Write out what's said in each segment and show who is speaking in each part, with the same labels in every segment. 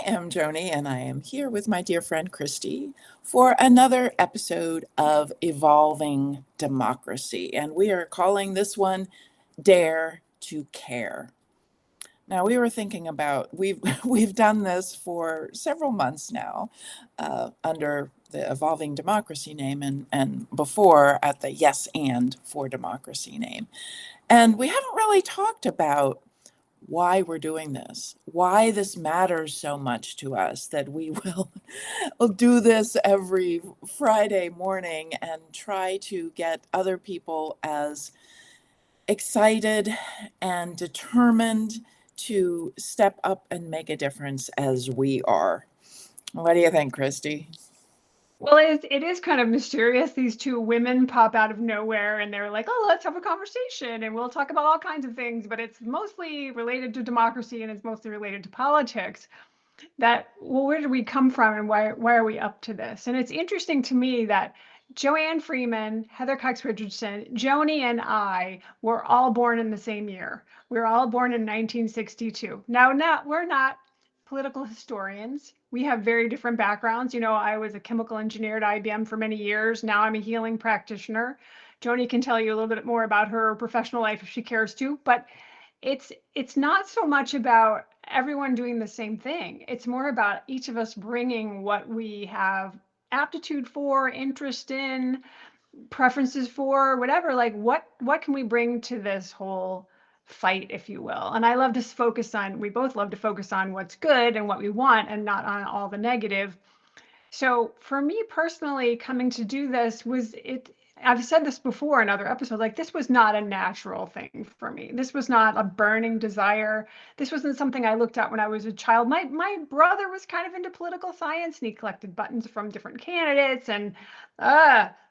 Speaker 1: am Joni, and I am here with my dear friend Christy for another episode of Evolving Democracy. And we are calling this one Dare to Care. Now, we were thinking about, we've done this for several months now under the Evolving Democracy name and before at the Yes and for Democracy name. And we haven't really talked about why we're doing this, why this matters so much to us that we will do this every Friday morning and try to get other people as excited and determined to step up and make a difference as we are. What do you think, Christy?
Speaker 2: Well, it is kind of mysterious. These two women pop out of nowhere and they're like, oh, let's have a conversation and we'll talk about all kinds of things, but it's mostly related to democracy and it's mostly related to politics. Well, where did we come from and why are we up to this? And it's interesting to me that Joanne Freeman, Heather Cox Richardson, Joni, and I were all born in the same year. We were all born in 1962. Now, we're not political historians. We have very different backgrounds. You know, I was a chemical engineer at IBM for many years. Now I'm a healing practitioner. Joni can tell you a little bit more about her professional life if she cares to, but it's not so much about everyone doing the same thing. It's more about each of us bringing what we have aptitude for, interest in, preferences for, whatever. Like what can we bring to this whole fight, if you will? And we both love to focus on what's good and what we want and not on all the negative. So for me personally, coming to do this I've said this before in other episodes, like this was not a natural thing for me. This was not a burning desire. This wasn't something I looked at when I was a child. My brother was kind of into political science and he collected buttons from different candidates and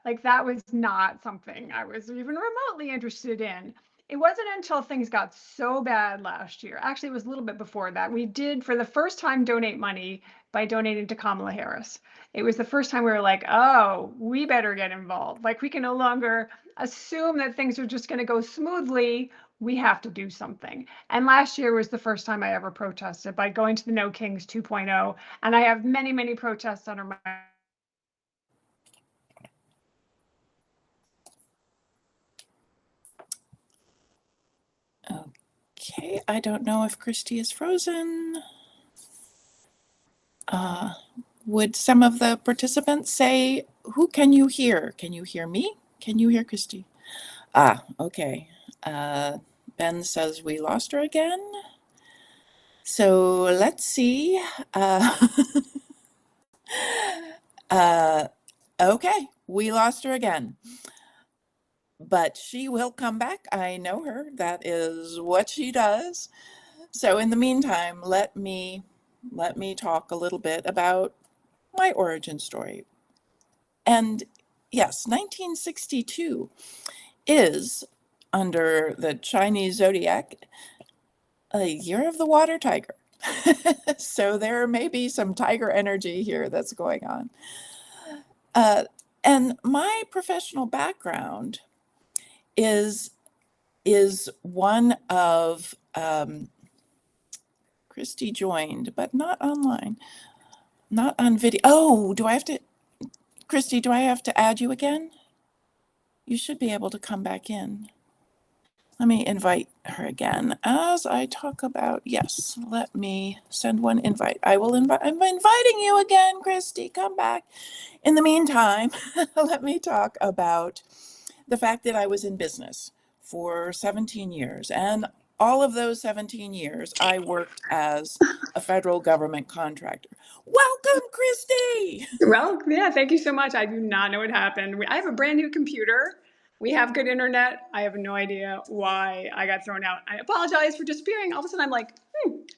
Speaker 2: like that was not something I was even remotely interested in. It wasn't until things got so bad last year. Actually, it was a little bit before that. We did, for the first time, donate money by donating to Kamala Harris. It was the first time we were like, oh, we better get involved. Like we can no longer assume that things are just going to go smoothly. We have to do something. And last year was the first time I ever protested by going to the No Kings 2.0. And I have many, many protests under my
Speaker 1: Okay, I don't know if Christy is frozen. Would some of the participants say, who can you hear? Can you hear me? Can you hear Christy? Okay. Ben says we lost her again. So let's see. Okay, we lost her again. But she will come back. I know her. That is what she does. So in the meantime, let me talk a little bit about my origin story. And yes, 1962 is, under the Chinese zodiac, a year of the water tiger. So there may be some tiger energy here that's going on. And my professional background is one of Christy joined, but not online, not on video. Oh, Christy, do I have to add you again? You should be able to come back in. Let me invite her again as I talk about, yes, let me send one invite. I'm inviting you again, Christy, come back. In the meantime, let me talk about the fact that I was in business for 17 years. And all of those 17 years, I worked as a federal government contractor. Welcome, Christy.
Speaker 2: Well, yeah, thank you so much. I do not know what happened. I have a brand new computer. We have good internet. I have no idea why I got thrown out. I apologize for disappearing. All of a sudden, I'm like,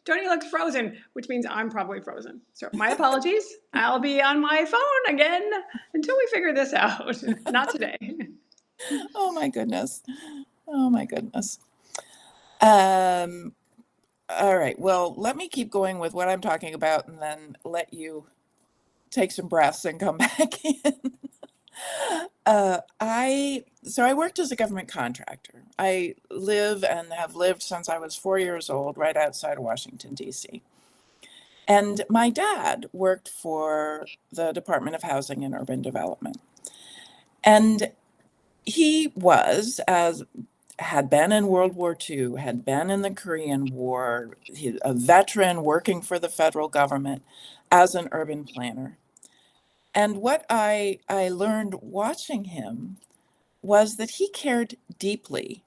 Speaker 2: Tony looks frozen, which means I'm probably frozen. So my apologies. I'll be on my phone again until we figure this out. Not today.
Speaker 1: Oh my goodness. Oh my goodness. All right. Well, let me keep going with what I'm talking about and then let you take some breaths and come back in. I worked as a government contractor. I live and have lived since I was 4 years old, right outside of Washington, D.C. And my dad worked for the Department of Housing and Urban Development. And he was, as had been in World War II, had been in the Korean War, a veteran working for the federal government as an urban planner. And what I learned watching him was that he cared deeply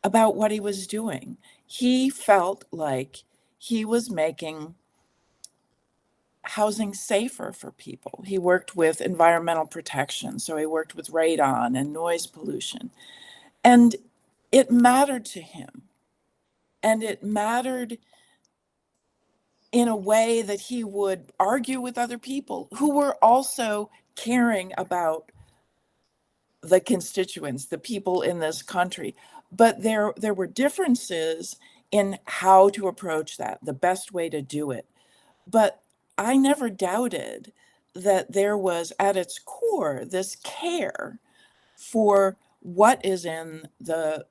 Speaker 1: about what he was doing. He felt like he was making housing safer for people. He worked with environmental protection, so he worked with radon and noise pollution. And it mattered to him. And it mattered in a way that he would argue with other people who were also caring about the constituents, the people in this country. But there were differences in how to approach that, the best way to do it. But I never doubted that there was at its core this care for what is in the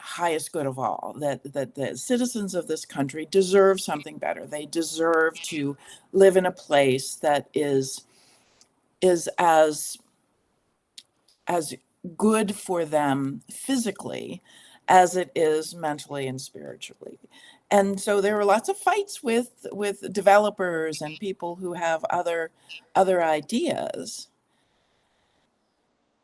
Speaker 1: highest good of all, that the citizens of this country deserve something better. They deserve to live in a place that is as good for them physically as it is mentally and spiritually. And so there were lots of fights with developers and people who have other ideas.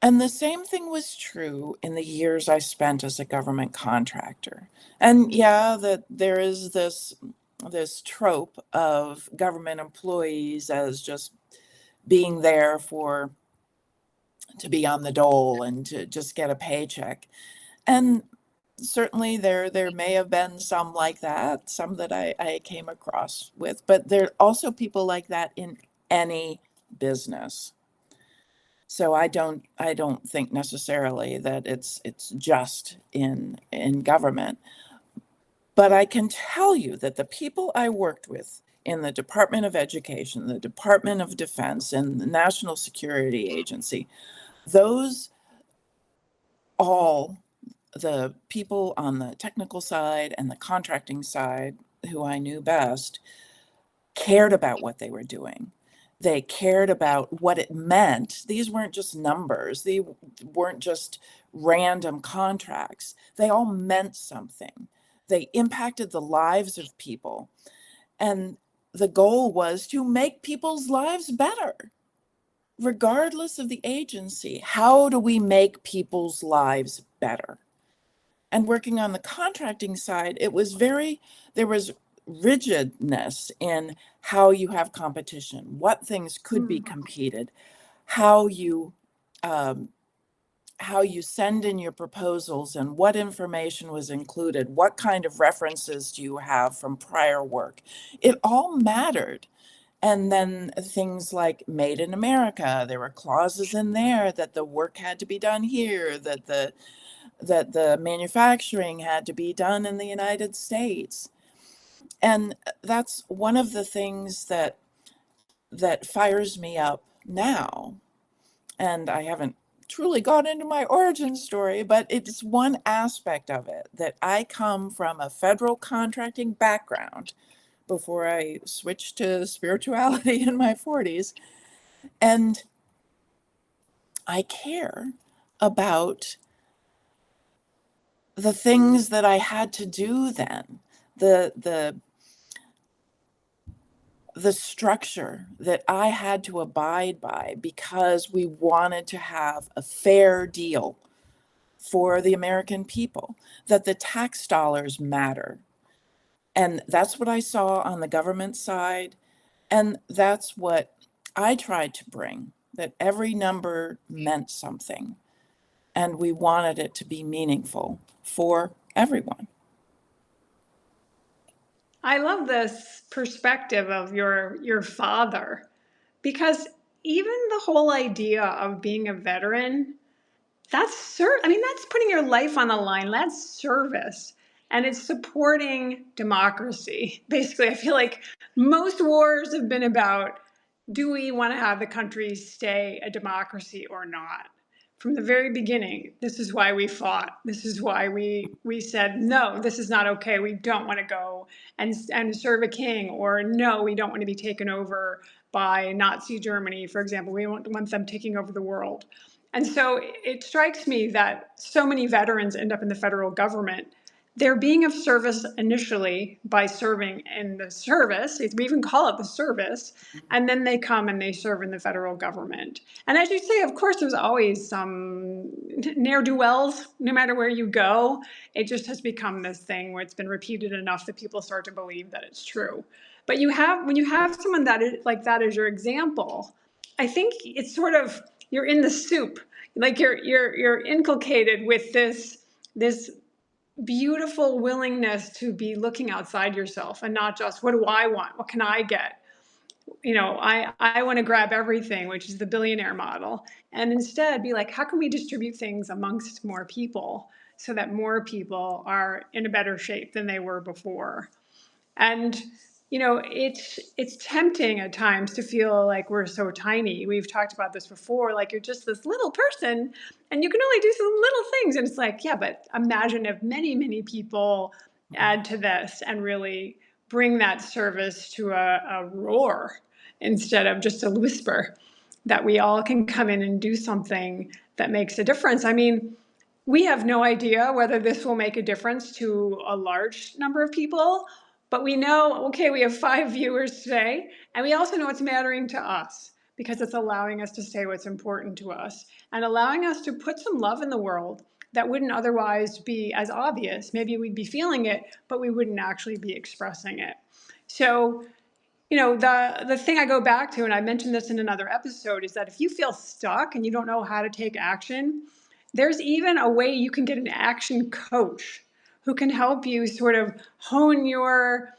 Speaker 1: And the same thing was true in the years I spent as a government contractor. And yeah, that there is this trope of government employees as just being there to be on the dole and to just get a paycheck. And certainly there may have been some like that, some that I came across with, but there are also people like that in any business. So I don't think necessarily that it's just in government. But I can tell you that the people I worked with in the Department of Education, the Department of Defense, and the National Security Agency, those all the people on the technical side and the contracting side who I knew best cared about what they were doing. They cared about what it meant. These weren't just numbers. They weren't just random contracts. They all meant something. They impacted the lives of people. And the goal was to make people's lives better, regardless of the agency. How do we make people's lives better? And working on the contracting side, there was rigidness in how you have competition, what things could be competed, how you send in your proposals and what information was included, what kind of references do you have from prior work. It all mattered. And then things like Made in America, there were clauses in there that the work had to be done here, that the manufacturing had to be done in the United States. And that's one of the things that fires me up now. And I haven't truly gone into my origin story, but it's one aspect of it, that I come from a federal contracting background before I switched to spirituality in my 40s. And I care about the things that I had to do then, the structure that I had to abide by because we wanted to have a fair deal for the American people, that the tax dollars matter. And that's what I saw on the government side. And that's what I tried to bring, that every number meant something. And we wanted it to be meaningful for everyone.
Speaker 2: I love this perspective of your father, because even the whole idea of being a veteran, that's putting your life on the line. That's service. And it's supporting democracy. Basically, I feel like most wars have been about, do we want to have the country stay a democracy or not? from the very beginning, this is why we fought. This is why we said, no, this is not okay. We don't want to go and serve a king, or no, we don't want to be taken over by Nazi Germany, for example. We don't want them taking over the world. And so it strikes me that so many veterans end up in the federal government. They're being of service initially by serving in the service, we even call it the service, and then they come and they serve in the federal government. And as you say, of course, there's always some ne'er-do-wells, no matter where you go. It just has become this thing where it's been repeated enough that people start to believe that it's true. But when you have someone that is like that as your example, I think it's sort of, you're in the soup, like you're inculcated with this beautiful willingness to be looking outside yourself and not just, what do I want? What can I get? I want to grab everything, which is the billionaire model, and instead be like, how can we distribute things amongst more people so that more people are in a better shape than they were before? And it's tempting at times to feel like we're so tiny. We've talked about this before, like you're just this little person and you can only do some little things. And it's like, yeah, but imagine if many, many people add to this and really bring that service to a roar instead of just a whisper, that we all can come in and do something that makes a difference. I mean, we have no idea whether this will make a difference to a large number of people, but we know, okay, we have 5 viewers today, and we also know it's mattering to us because it's allowing us to say what's important to us and allowing us to put some love in the world that wouldn't otherwise be as obvious. Maybe we'd be feeling it, but we wouldn't actually be expressing it. So, the thing I go back to, and I mentioned this in another episode, is that if you feel stuck and you don't know how to take action, there's even a way you can get an action coach who can help you sort of hone your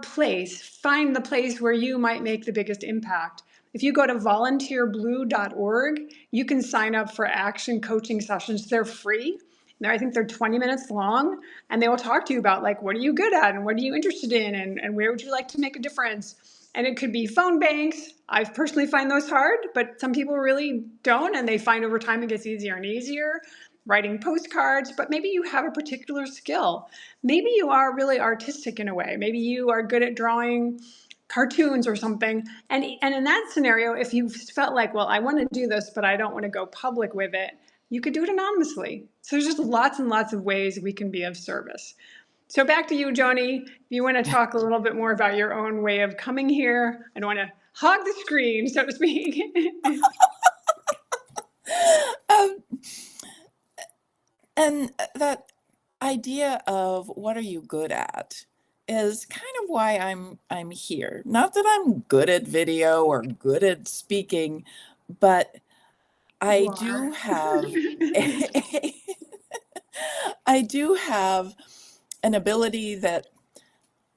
Speaker 2: place, find the place where you might make the biggest impact. If you go to volunteerblue.org, you can sign up for action coaching sessions. They're free. I think they're 20 minutes long, and they will talk to you about, like, what are you good at and what are you interested in, and where would you like to make a difference? And it could be phone banks. I personally find those hard, but some people really don't, and they find over time it gets easier and easier. Writing postcards, but maybe you have a particular skill. Maybe you are really artistic in a way. Maybe you are good at drawing cartoons or something. And in that scenario, if you felt like, well, I want to do this, but I don't want to go public with it, you could do it anonymously. So there's just lots and lots of ways we can be of service. So back to you, Joni. If you want to talk a little bit more about your own way of coming here, I don't want to hog the screen, so to speak.
Speaker 1: Um, and that idea of what are you good at is kind of why I'm here. Not that I'm good at video or good at speaking, but I
Speaker 2: You
Speaker 1: do
Speaker 2: are.
Speaker 1: have I do have an ability that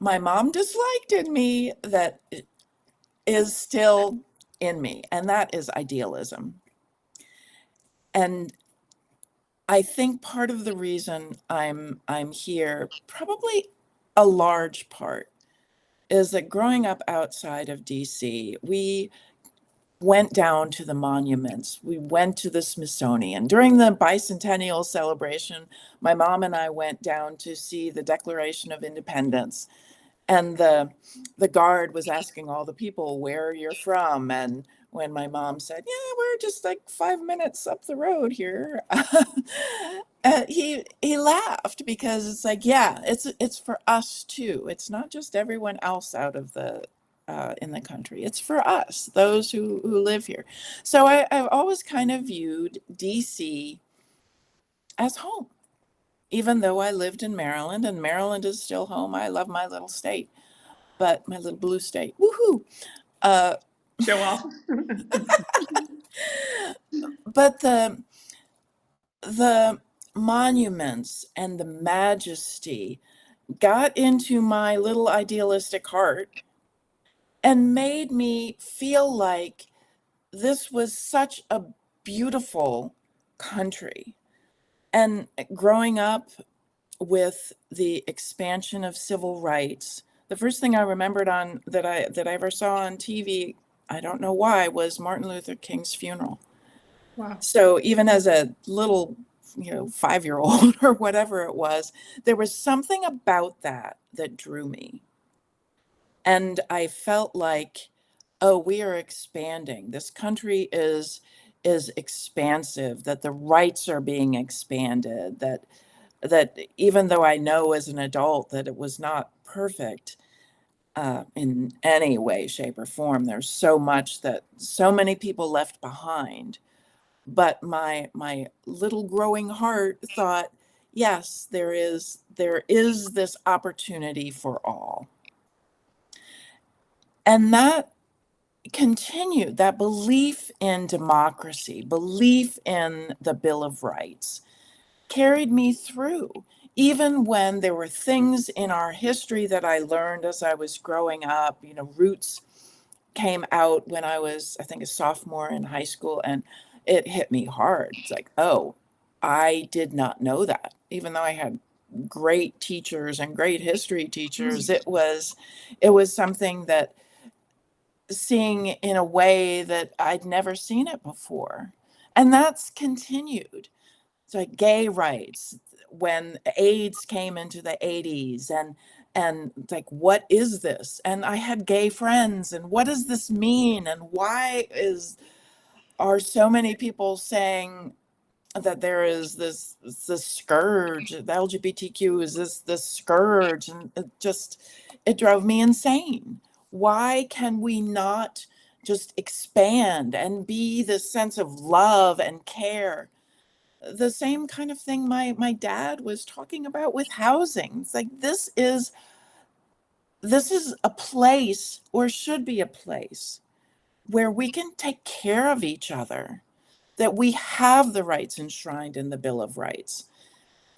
Speaker 1: my mom disliked in me that is still in me, and that is idealism. And I think part of the reason I'm here, probably a large part, is that growing up outside of DC, we went down to the monuments. We went to the Smithsonian. During the bicentennial celebration, my mom and I went down to see the Declaration of Independence. And the guard was asking all the people where you're from. And when my mom said, "Yeah, we're just like 5 minutes up the road here," he laughed because it's like, yeah, it's for us too. It's not just everyone else out of the in the country. It's for us, those who live here. So I've always kind of viewed DC as home, even though I lived in Maryland, and Maryland is still home. I love my little state, but my little blue state, woohoo! Uh,
Speaker 2: Show off.
Speaker 1: but the monuments and the majesty got into my little idealistic heart and made me feel like this was such a beautiful country. And growing up with the expansion of civil rights, the first thing I remembered on that I ever saw on TV, I don't know why, was Martin Luther King's funeral.
Speaker 2: Wow.
Speaker 1: So even as a little, 5-year-old or whatever it was, there was something about that that drew me. And I felt like, oh, we are expanding. This country is expansive, that the rights are being expanded, that even though I know as an adult that it was not perfect in any way, shape, or form, there's so much that so many people left behind. But my little growing heart thought, yes, there is this opportunity for all. And that continued, that belief in democracy, belief in the Bill of Rights, carried me through. Even when there were things in our history that I learned as I was growing up, Roots came out when I was, I think, a sophomore in high school, and it hit me hard. It's like, oh, I did not know that. Even though I had great teachers and great history teachers, it was something that seeing in a way that I'd never seen it before. And that's continued. So like gay rights, when AIDS came into the 80s, and it's like, what is this? And I had gay friends, and what does this mean? And why are so many people saying that there is this scourge, the LGBTQ is this scourge, and it drove me insane. Why can we not just expand and be this sense of love and care? The same kind of thing my dad was talking about with housing. It's like this is a place, or should be a place, where we can take care of each other, that we have the rights enshrined in the Bill of Rights.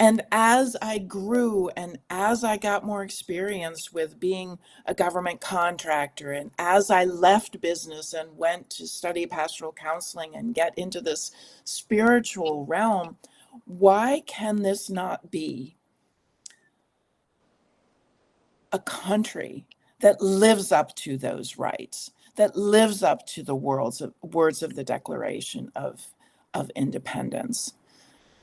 Speaker 1: And as I grew and as I got more experience with being a government contractor, and as I left business and went to study pastoral counseling and get into this spiritual realm, why can this not be a country that lives up to those rights, that lives up to the words of the Declaration of Independence?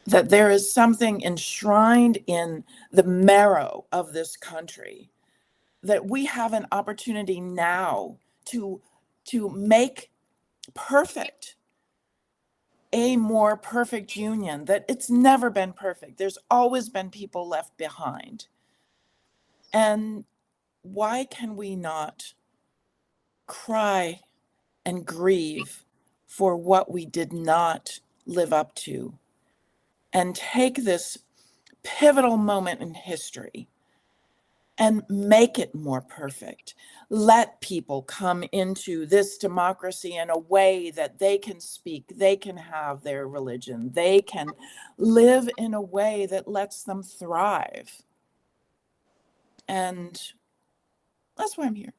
Speaker 1: That there is something enshrined in the marrow of this country, that we have an opportunity now to make perfect a more perfect union, that it's never been perfect. There's always been people left behind. And why can we not cry and grieve for what we did not live up to, and take this pivotal moment in history and make it more perfect? Let people come into this democracy in a way that they can speak, they can have their religion, they can live in a way that lets them thrive. And that's why I'm here.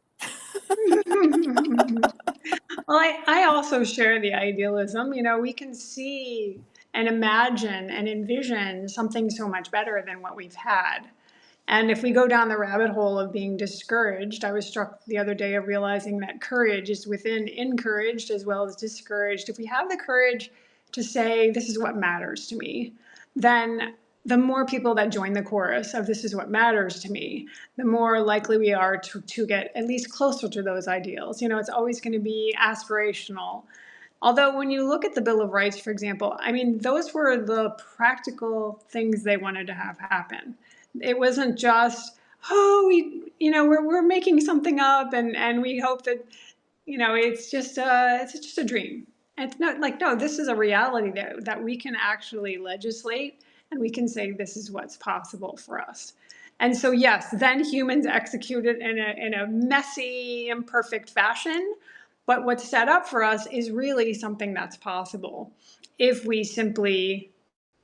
Speaker 2: Well, I also share the idealism. We can see and imagine and envision something so much better than what we've had. And if we go down the rabbit hole of being discouraged, I was struck the other day of realizing that courage is within encouraged as well as discouraged. If we have the courage to say, this is what matters to me, then the more people that join the chorus of this is what matters to me, the more likely we are to get at least closer to those ideals. It's always going to be aspirational. Although when you look at the Bill of Rights, for example, I mean, those were the practical things they wanted to have happen. It wasn't just, oh, we're making something up, and we hope that, it's just a dream. It's not like, no, this is a reality that we can actually legislate, and we can say this is what's possible for us. And so, yes, then humans execute it in a messy, imperfect fashion. But what's set up for us is really something that's possible if we simply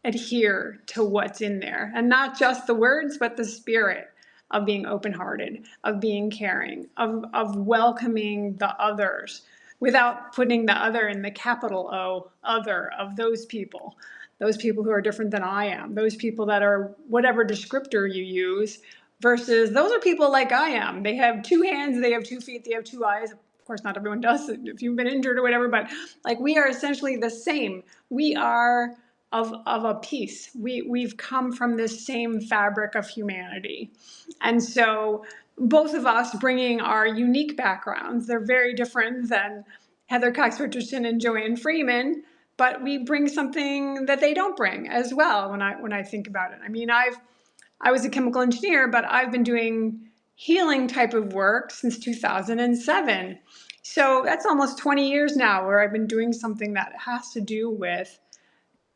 Speaker 2: adhere to what's in there, and not just the words, but the spirit of being open-hearted, of being caring, of welcoming the others without putting the other in the capital O, other, of those people who are different than I am, those people that are whatever descriptor you use, versus those are people like I am. They have two hands, they have 2 feet, they have 2 eyes, of course, not everyone does if you've been injured or whatever, but like we are essentially the same. We are of a piece. We've come from this same fabric of humanity. And so both of us bringing our unique backgrounds, they're very different than Heather Cox Richardson and Joanne Freeman, but we bring something that they don't bring as well when I think about it. I mean, I was a chemical engineer, but I've been doing healing type of work since 2007. So that's almost 20 years now where I've been doing something that has to do with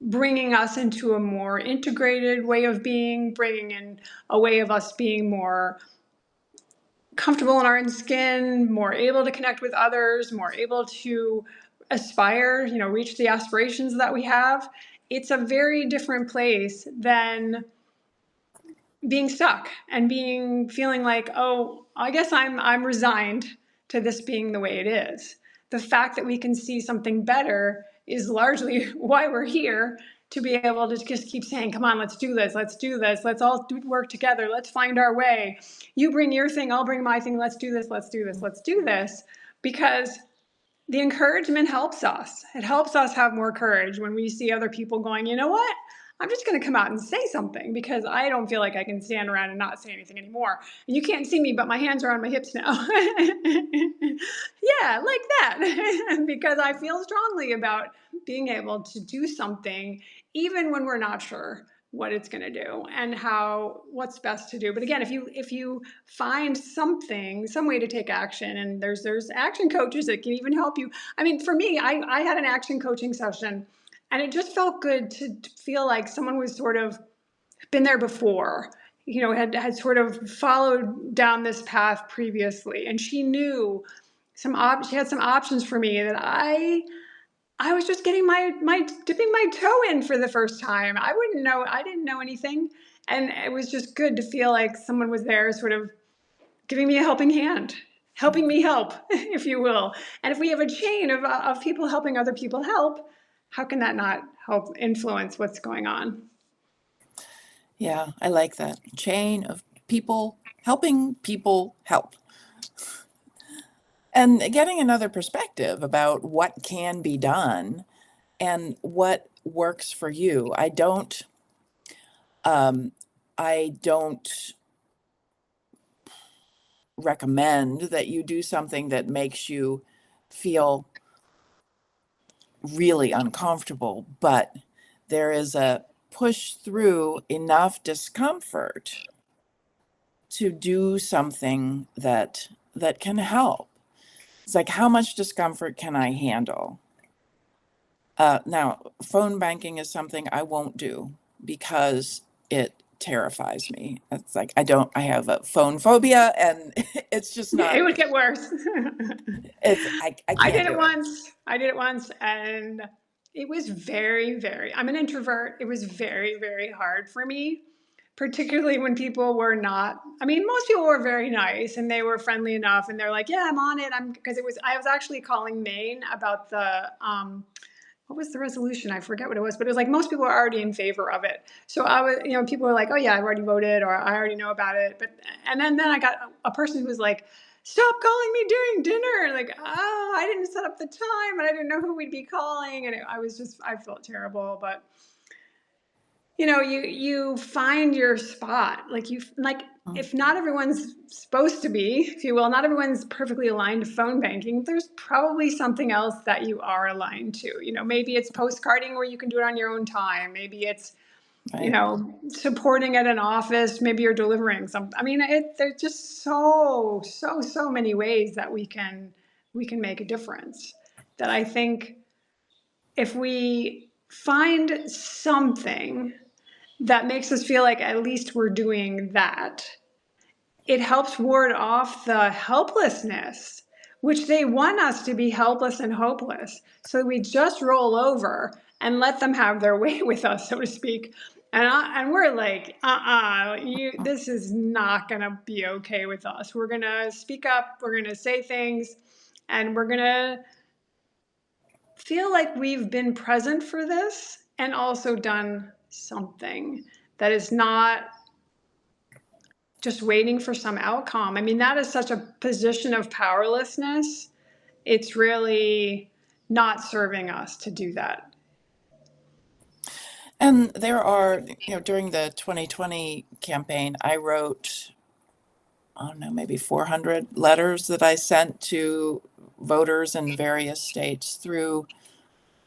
Speaker 2: bringing us into a more integrated way of being, bringing in a way of us being more comfortable in our own skin, more able to connect with others, more able to aspire, reach the aspirations that we have. It's a very different place than being stuck and feeling like, oh, I guess I'm resigned to this being the way it is. The fact that we can see something better is largely why we're here, to be able to just keep saying, come on, let's do this, let's all work together, let's find our way. You bring your thing, I'll bring my thing, let's do this, let's do this, let's do this. Because the encouragement helps us. It helps us have more courage when we see other people going, you know what? I'm just going to come out and say something because I don't feel like I can stand around and not say anything anymore. And you can't see me, but my hands are on my hips now. Yeah, like that. Because I feel strongly about being able to do something even when we're not sure what it's going to do and what's best to do. But again, if you find something, some way to take action, and there's action coaches that can even help you. I mean, for me, I had an action coaching session, and it just felt good to feel like someone was sort of been there before, had sort of followed down this path previously, and she knew she had some options for me that I was just getting my dipping my toe in for the first time. I didn't know anything. And it was just good to feel like someone was there sort of giving me a helping hand, helping me help, if you will. And if we have a chain of people helping other people help, how can that not help influence what's going on?
Speaker 1: Yeah, I like that. Chain of people helping people help. And getting another perspective about what can be done and what works for you. I don't recommend that you do something that makes you feel really uncomfortable, but there is a push through enough discomfort to do something that can help. It's like, how much discomfort can I handle? Now, phone banking is something I won't do because it terrifies me. It's like I have a phone phobia, and it's just
Speaker 2: It
Speaker 1: not.
Speaker 2: would get worse.
Speaker 1: I
Speaker 2: I
Speaker 1: can't
Speaker 2: did it
Speaker 1: do it.
Speaker 2: once. I did it once, and it was very, very, I'm an introvert. It was very, very hard for me, particularly when people were not, I mean, most people were very nice and they were friendly enough, and they're like, yeah, I'm on it. Because I was actually calling Maine about what was the resolution? I forget what it was, but it was like most people are already in favor of it. So I was, people were like, oh yeah, I've already voted, or I already know about it. And then I got a person who was like, stop calling me during dinner. Like, oh, I didn't set up the time and I didn't know who we'd be calling. And I felt terrible. But you find your spot. If not everyone's supposed to be, if you will, not everyone's perfectly aligned to phone banking, there's probably something else that you are aligned to. Maybe it's postcarding where you can do it on your own time. Maybe it's,
Speaker 1: Right.
Speaker 2: supporting at an office. Maybe you're delivering something. I mean, there's just so many ways that we can make a difference, that I think if we find something that makes us feel like at least we're doing that, it helps ward off the helplessness, which they want us to be helpless and hopeless. So we just roll over and let them have their way with us, so to speak. And we're like, this is not going to be okay with us. We're going to speak up. We're going to say things, and we're going to feel like we've been present for this and also done something that is not just waiting for some outcome. I mean, that is such a position of powerlessness it's really not serving us to do that.
Speaker 1: And there are, during the 2020 campaign, I wrote, I don't know, maybe 400 letters that I sent to voters in various states through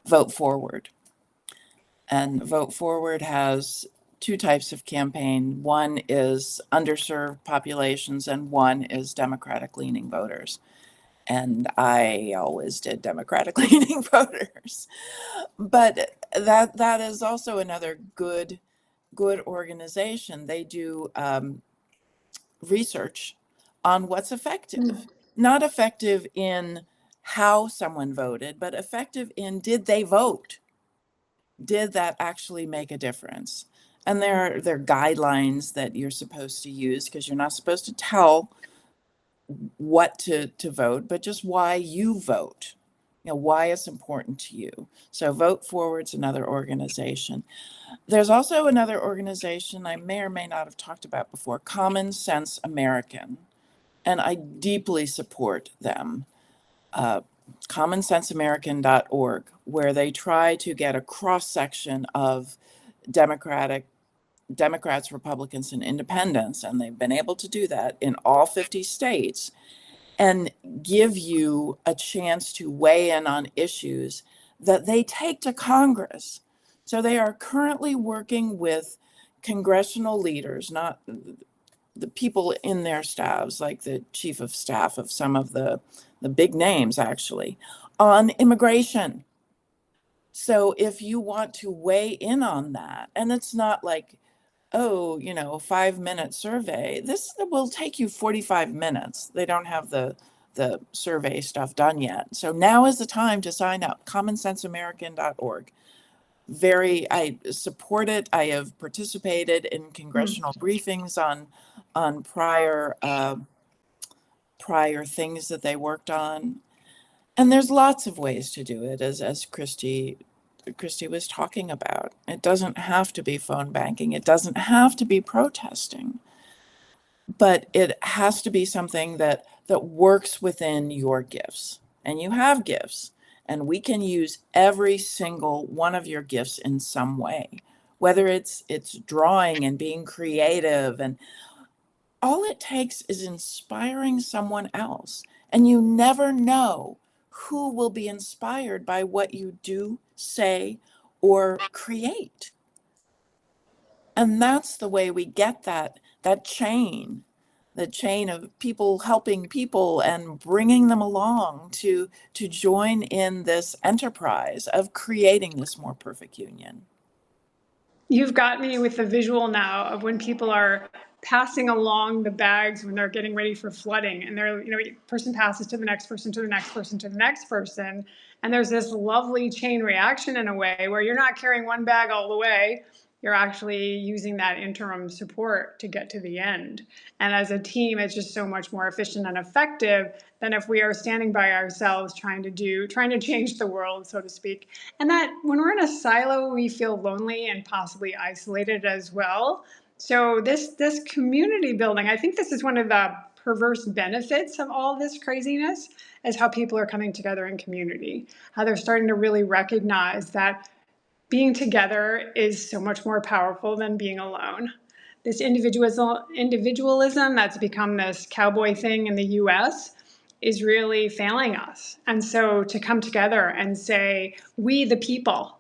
Speaker 1: Vote Forward. And Vote Forward has two types of campaign. One is underserved populations, and one is Democratic leaning voters. And I always did Democratic leaning voters. But that is also another good organization. They do research on what's effective, not effective in how someone voted, but effective in, did they vote? Did that actually make a difference? And there are guidelines that you're supposed to use, because you're not supposed to tell what to vote, but just why you vote, why it's important to you. So Vote Forward's another organization. There's also another organization I may or may not have talked about before, Common Sense American, and I deeply support them. commonsenseamerican.org, where they try to get a cross-section of Democrats, Republicans, and independents, and they've been able to do that in all 50 states, and give you a chance to weigh in on issues that they take to Congress. So they are currently working with congressional leaders, not the people in their staffs, like the chief of staff of some of the big names, actually, on immigration. So if you want to weigh in on that, and it's not like, oh, a 5-minute survey, this will take you 45 minutes. They don't have the survey stuff done yet. So now is the time to sign up, commonsenseamerican.org. I support it. I have participated in congressional briefings on prior things that they worked on. And there's lots of ways to do it, as Christy was talking about. It doesn't have to be phone banking. It doesn't have to be protesting. But it has to be something that works within your gifts. And you have gifts. And we can use every single one of your gifts in some way, whether it's drawing and being creative. And all it takes is inspiring someone else. And you never know who will be inspired by what you do, say, or create. And that's the way we get that chain, the chain of people helping people and bringing them along to join in this enterprise of creating this more perfect union.
Speaker 2: You've got me with the visual now of when people are passing along the bags when they're getting ready for flooding, and they're, person passes to the next person, to the next person, to the next person. And there's this lovely chain reaction in a way where you're not carrying one bag all the way. You're actually using that interim support to get to the end. And as a team, it's just so much more efficient and effective than if we are standing by ourselves trying to change the world, so to speak. And that when we're in a silo, we feel lonely and possibly isolated as well. So this community building, I think this is one of the perverse benefits of all this craziness, is how people are coming together in community, how they're starting to really recognize that being together is so much more powerful than being alone. This individualism that's become this cowboy thing in the US is really failing us. And so to come together and say, we the people,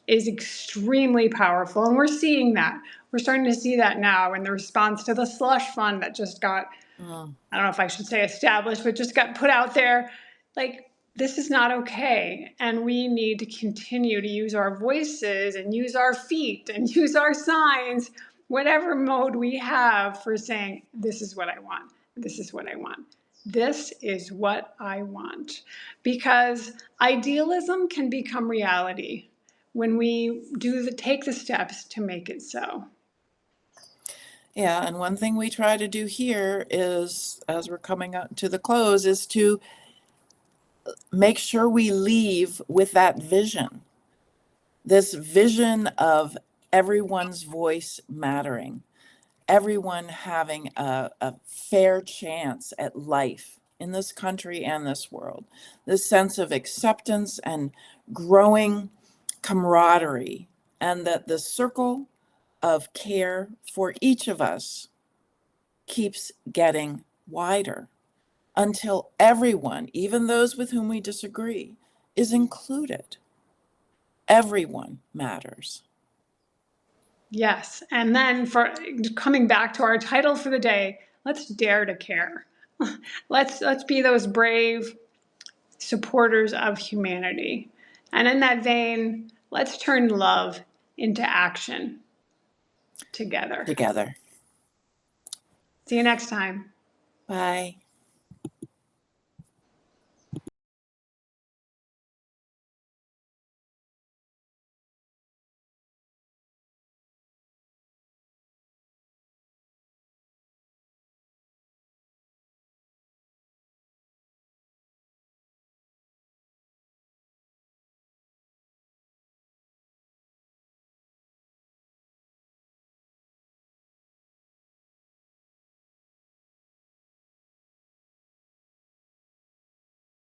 Speaker 2: is extremely powerful. And we're seeing that. We're starting to see that now in the response to the slush fund that just got, I don't know if I should say established, but just got put out there. Like, this is not okay. And we need to continue to use our voices and use our feet and use our signs, whatever mode we have for saying, this is what I want. This is what I want. This is what I want. Because idealism can become reality when we take the steps to make it so.
Speaker 1: Yeah, and one thing we try to do here is, as we're coming up to the close, is to make sure we leave with that vision. This vision of everyone's voice mattering, everyone having a fair chance at life, in this country and this world. This sense of acceptance and growing camaraderie, and that the circle of care for each of us keeps getting wider until everyone, even those with whom we disagree, is included. Everyone matters.
Speaker 2: Yes. And then for coming back to our title for the day, let's dare to care. Let's be those brave supporters of humanity. And in that vein, let's turn love into action together.
Speaker 1: Together.
Speaker 2: See you next time.
Speaker 1: Bye.